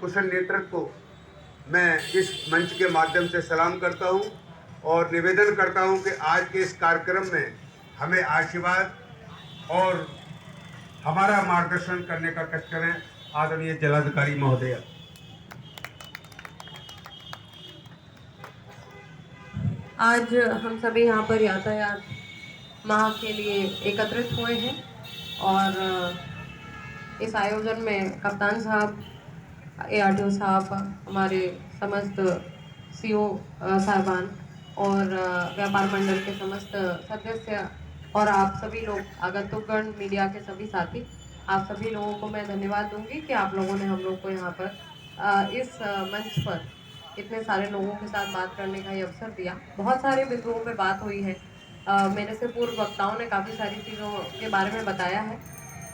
कुशल नेतृत्व को मैं इस मंच के माध्यम से सलाम करता हूं और निवेदन करता हूं कि आज के इस कार्यक्रम में हमें आशीर्वाद और हमारा मार्गदर्शन करने का कष्ट करें। आदरणीय जिलाधिकारी महोदय। आज हम सभी यहाँ पर यातायात माह के लिए एकत्रित हुए हैं और इस आयोजन में कप्तान साहब, ARTO साहब, हमारे समस्त CO साहबान और व्यापार मंडल के समस्त सदस्य और आप सभी लोग, आगंतुकगण, मीडिया के सभी साथी, आप सभी लोगों को मैं धन्यवाद दूंगी कि आप लोगों ने हम लोग को यहाँ पर इस मंच पर इतने सारे लोगों के साथ बात करने का ये अवसर दिया। बहुत सारे बिंदुओं पे बात हुई है। मेरे से पूर्व वक्ताओं ने काफ़ी सारी चीज़ों के बारे में बताया है।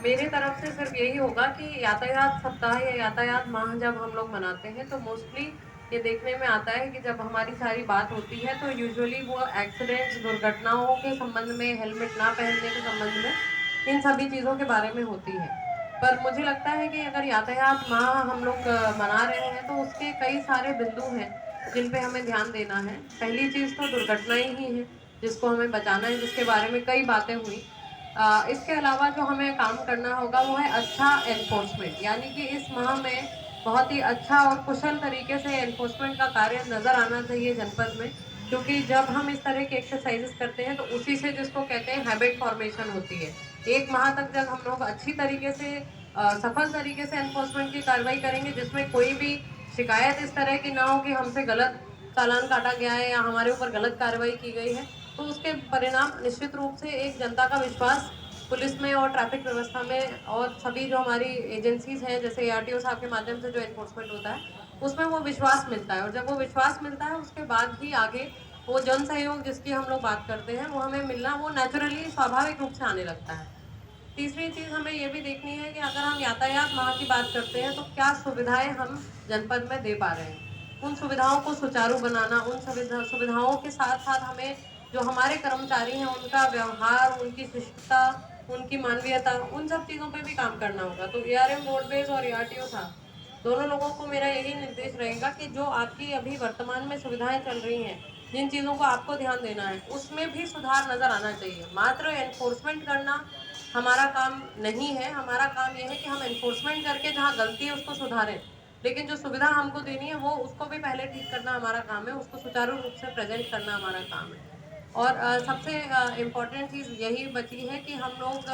मेरी तरफ से सिर्फ यही होगा कि यातायात सप्ताह या यातायात माह जब हम लोग मनाते हैं तो मोस्टली ये देखने में आता है कि जब हमारी सारी बात होती है तो यूजुअली वो एक्सीडेंट्स, दुर्घटनाओं के संबंध में, हेलमेट ना पहनने के संबंध में, इन सभी चीज़ों के बारे में होती है। पर मुझे लगता है कि अगर यातायात माह हम लोग मना रहे हैं तो उसके कई सारे बिंदु हैं जिन पे हमें ध्यान देना है। पहली चीज़ तो दुर्घटनाएं ही हैं जिसको हमें बचाना है, जिसके बारे में कई बातें हुई। इसके अलावा जो हमें काम करना होगा वो है अच्छा एनफोर्समेंट, यानी कि इस माह में बहुत ही अच्छा और कुशल तरीके से एनफोर्समेंट का कार्य नज़र आना चाहिए जनपद में, क्योंकि जब हम इस तरह के एक्सरसाइजेस करते हैं तो उसी से, जिसको कहते हैं, हैबिट फॉर्मेशन होती है। एक माह तक जब हम लोग अच्छी तरीके से सफल तरीके से एनफोर्समेंट की कार्रवाई करेंगे जिसमें कोई भी शिकायत इस तरह की ना हो कि हमसे गलत चालान काटा गया है या हमारे ऊपर गलत कार्रवाई की गई है, तो उसके परिणाम निश्चित रूप से एक जनता का विश्वास पुलिस में और ट्रैफिक व्यवस्था में और सभी जो हमारी एजेंसीज हैं, जैसे ARTO साहब के माध्यम से जो एनफोर्समेंट होता है, उसमें वो विश्वास मिलता है। और जब वो विश्वास मिलता है उसके बाद ही आगे वो जन सहयोग जिसकी हम लोग बात करते हैं वो हमें मिलना, वो नेचुरली स्वाभाविक रूप से आने लगता है। तीसरी चीज़ हमें ये भी देखनी है कि अगर हम यातायात माह की बात करते हैं तो क्या सुविधाएं हम जनपद में दे पा रहे हैं। उन सुविधाओं को सुचारू बनाना, उन सुविधाओं के साथ साथ हमें जो हमारे कर्मचारी हैं उनका व्यवहार, उनकी शिष्टता, उनकी मानवीयता, उन सब चीज़ों पे भी काम करना होगा। तो ARM रोडवेज और ARTO साहब, दोनों लोगों को मेरा यही निर्देश रहेगा कि जो आपकी अभी वर्तमान में सुविधाएं चल रही हैं, जिन चीज़ों को आपको ध्यान देना है, उसमें भी सुधार नज़र आना चाहिए। मात्र एनफोर्समेंट करना हमारा काम नहीं है। हमारा काम यह है कि हम एनफोर्समेंट करके जहाँ गलती है उसको सुधारें, लेकिन जो सुविधा हमको देनी है वो उसको भी पहले ठीक करना हमारा काम है, उसको सुचारू रूप से प्रेजेंट करना हमारा काम है। और सबसे इम्पोर्टेंट चीज़ यही बची है कि हम लोग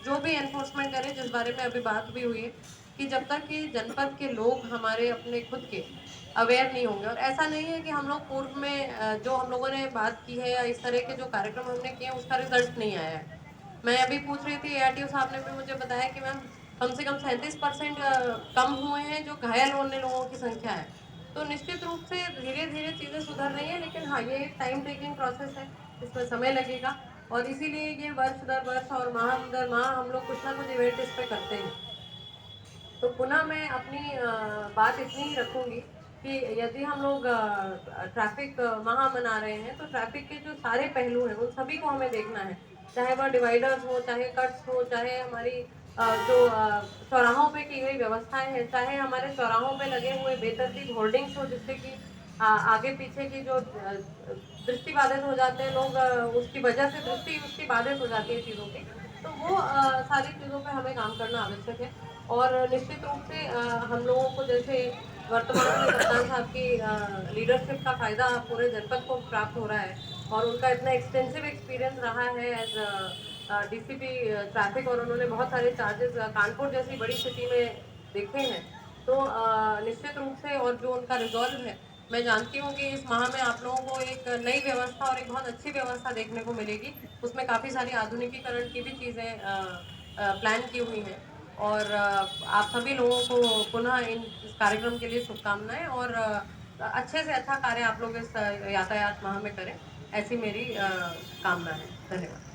जो भी एनफोर्समेंट करें, जिस बारे में अभी बात भी हुई है, कि जब तक कि जनपद के लोग हमारे अपने खुद के अवेयर नहीं होंगे, और ऐसा नहीं है कि हम लोग पूर्व में जो हम लोगों ने बात की है या इस तरह के जो कार्यक्रम हमने किए हैं उसका रिजल्ट नहीं आया है। मैं अभी पूछ रही थी, ARTO साहब ने भी मुझे बताया कि मैम कम से कम 37% कम हुए हैं जो घायल होने लोगों की संख्या है। तो निश्चित रूप से धीरे धीरे चीज़ें सुधर रही हैं, लेकिन हाँ, ये एक टाइम टेकिंग प्रोसेस है, इसमें समय लगेगा। और इसीलिए ये वर्ष दर वर्ष और माह दर माह हम लोग कुछ ना कुछ इवेंट इस पे करते हैं। तो पुनः मैं अपनी बात इतनी ही रखूंगी कि यदि हम लोग ट्रैफिक माह मना रहे हैं तो ट्रैफिक के जो सारे पहलू हैं उन सभी को हमें देखना है, चाहे वह डिवाइडर्स हो, चाहे कट्स हो, चाहे हमारी जो चौराहों पे की गई व्यवस्थाएं हैं, चाहे हमारे चौराहों पे लगे हुए बेतरतीब होर्डिंग्स हो जिससे कि आगे पीछे की जो दृष्टि बाधित हो जाते हैं लोग, उसकी वजह से दृष्टि उसकी बाधित हो जाती है चीज़ों की। तो वो सारी चीज़ों पे हमें काम करना आवश्यक है। और निश्चित रूप से हम लोगों को, जैसे वर्तमान में कप्तान साहब की लीडरशिप का फ़ायदा पूरे जनपद को प्राप्त हो रहा है और उनका इतना एक्सटेंसिव एक्सपीरियंस रहा है एज DCP ट्रैफिक, और उन्होंने बहुत सारे चार्जेस कानपुर जैसी बड़ी सिटी में देखे हैं। तो निश्चित रूप से, और जो उनका रिजॉल्व है, मैं जानती हूँ कि इस माह में आप लोगों को एक नई व्यवस्था और एक बहुत अच्छी व्यवस्था देखने को मिलेगी। उसमें काफ़ी सारी आधुनिकीकरण की भी चीज़ें प्लान की हुई हैं। और आप सभी लोगों को पुनः इस कार्यक्रम के लिए शुभकामनाएं, और अच्छे से अच्छा कार्य आप लोग इस यातायात माह में करें, ऐसी मेरी कामना है। धन्यवाद।